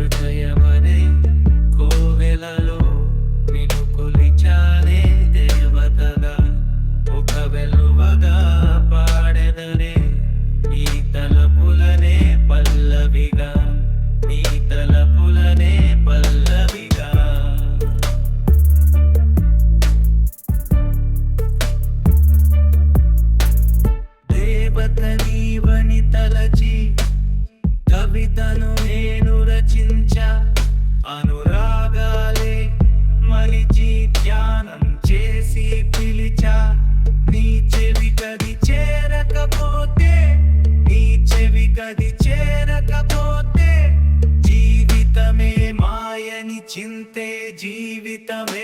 హృదయమనే కోవెలలో నిన్ను కొలిచానే దేవతగా, ఒక వెలువగా పాడెదనే ఈ తలపులనే పల్లవిగా, ఈ తలపులనే పల్లవిగా. దేవత నీవని తలచి కవితను నేను రచించా, అనురాగాలే మలిచి ధ్యానం చేసి పిలిచా. నీ చెవి కది చేరకపోతే, నీ చెవి కది చేరకపోతే జీవితమే మాయని చింతే, జీవితమే